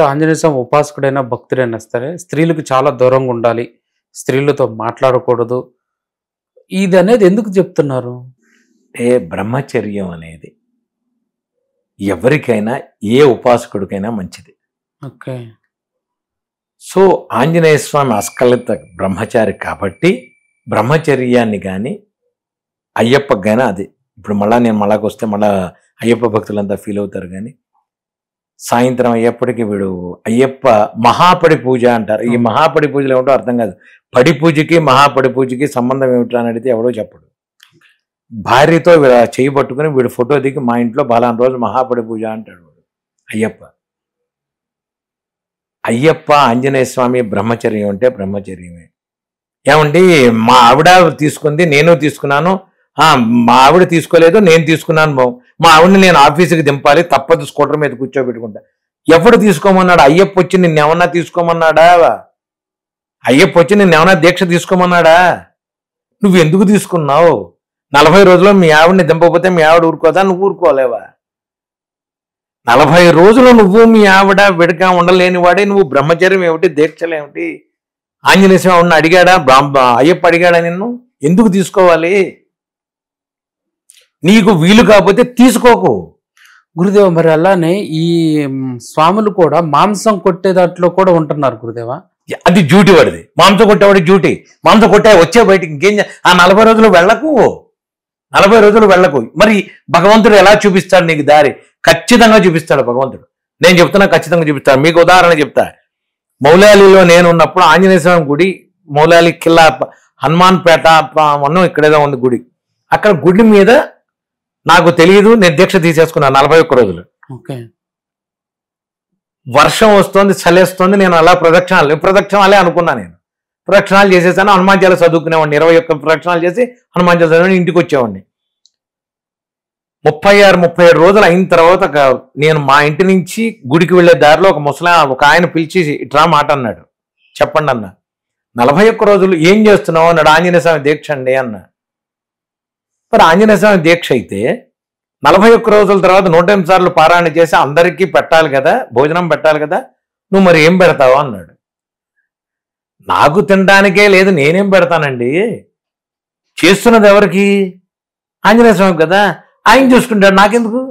ఆంజనేయ స్వామి ఉపాసకుడైనా, భక్తుడైనా సరే స్త్రీలకు చాలా దూరంగా ఉండాలి. స్త్రీలతో మాట్లాడకూడదు. ఇదనేది ఎందుకు చెప్తున్నారు? బ్రహ్మచర్యం అనేది ఎవరికైనా, ఏ ఉపాసకుడికైనా మంచిది. ఓకే. సో ఆంజనేయ స్వామి అస్కలిత బ్రహ్మచారి కాబట్టి బ్రహ్మచర్యాన్ని కానీ అయ్యప్పకి కానీ అది ఇప్పుడు నేను మళ్ళాకి వస్తే మళ్ళా అయ్యప్ప భక్తులంతా ఫీల్ అవుతారు. కానీ సాయంత్రం అయ్యేప్పటికి వీడు అయ్యప్ప మహాపడి పూజ అంటారు. ఈ మహాపడి పూజలు ఏమిటో అర్థం కాదు. పడి పూజకి మహాపడి పూజకి సంబంధం ఏమిటో అని అడిగితే ఎవడో చెప్పడు. భార్యతో చేయి పట్టుకుని వీడు ఫోటో దిగి మా ఇంట్లో బలాన్ రోజు మహాపడి పూజ అంటాడు వాడు అయ్యప్ప. అయ్యప్ప ఆంజనేయ స్వామి బ్రహ్మచర్యం అంటే బ్రహ్మచర్యమే. ఏమండి మా ఆవిడ తీసుకుంది, నేను తీసుకున్నాను, మా ఆవిడ తీసుకోలేదు, నేను తీసుకున్నాను. మా ఆవిడని నేను ఆఫీసుకి దింపాలి, తప్పదు, స్కూటర్ మీద కూర్చోబెట్టుకుంటా. ఎప్పుడు తీసుకోమన్నాడు? అయ్యప్ప వచ్చి నిన్నేమన్నా తీసుకోమన్నాడా? అయ్యప్ప వచ్చి నిన్నేమన్నా దీక్ష తీసుకోమన్నాడా? నువ్వు ఎందుకు తీసుకున్నావు? 40 రోజుల్లో మీ ఆవిడని దింపకపోతే మీ ఆవిడ ఊరుకోదా? నువ్వు ఊరుకోలేవా? 40 రోజులు నువ్వు మీ ఆవిడ విడగా ఉండలేని వాడే నువ్వు బ్రహ్మచర్యం ఏమిటి, దీక్షలు ఏమిటి? ఆంజనేయ స్వామిని అడిగాడా? అయ్యప్ప అడిగాడా నిన్ను? ఎందుకు తీసుకోవాలి? నీకు వీలు కాకపోతే తీసుకోకు గురుదేవ. మరి అలానే ఈ స్వాములు కూడా మాంసం కొట్టే దాంట్లో కూడా ఉంటున్నారు గురుదేవ. అది డ్యూటీ వాడిది. మాంసం కొట్టేవాడి డ్యూటీ. మాంసం కొట్టే వచ్చే బయటికి ఇంకేం 40 రోజులు వెళ్ళకు. 40 రోజులు వెళ్ళకు. మరి భగవంతుడు ఎలా చూపిస్తాడు నీకు దారి? ఖచ్చితంగా చూపిస్తాడు భగవంతుడు. నేను చెప్తున్నా, ఖచ్చితంగా చూపిస్తాడు. మీకు ఉదాహరణ చెప్తా. మౌలాలిలో నేను ఉన్నప్పుడు ఆంజనేయ స్వామి గుడి, మౌలాలి కిల్లా, హనుమాన్ పేట అన్నం ఇక్కడేదో ఉంది గుడి. అక్కడ గుడి మీద నాకు తెలియదు, నేను దీక్ష తీసేసుకున్నాను 41 రోజులు. ఓకే. వర్షం వస్తుంది, చలేస్తుంది, నేను అలా ప్రదక్షిణాలే అనుకున్నా. నేను ప్రదక్షిణాలు చేసేసాను. హనుమాన్ చాలీసా చదువుకునేవాడిని. 21 ప్రదక్షిణాలు చేసి హనుమాన్ చాలీసా చదివి ఇంటికి వచ్చేవాడిని. 36-37 రోజులు అయిన తర్వాత నేను మా ఇంటి నుంచి గుడికి వెళ్లే దారిలో ఒక ఆయన పిలిచి ఇట్రా మాట అన్నాడు. చెప్పండి అన్న. 41 రోజులు ఏం చేస్తున్నావు అన్నాడు. ఆంజనేయ స్వామి దీక్ష అండి అన్న. మరి ఆంజనేయ స్వామి దీక్ష అయితే 41 రోజుల తర్వాత 108 సార్లు పారాయణ చేసి అందరికీ పెట్టాలి కదా, భోజనం పెట్టాలి కదా, నువ్వు మరి ఏం పెడతావు అన్నాడు. నాకు తినడానికే లేదు, నేనేం పెడతానండి? చేస్తున్నది ఎవరికి? ఆంజనేయ స్వామి కదా, ఆయన చూసుకుంటాడు, నాకెందుకు?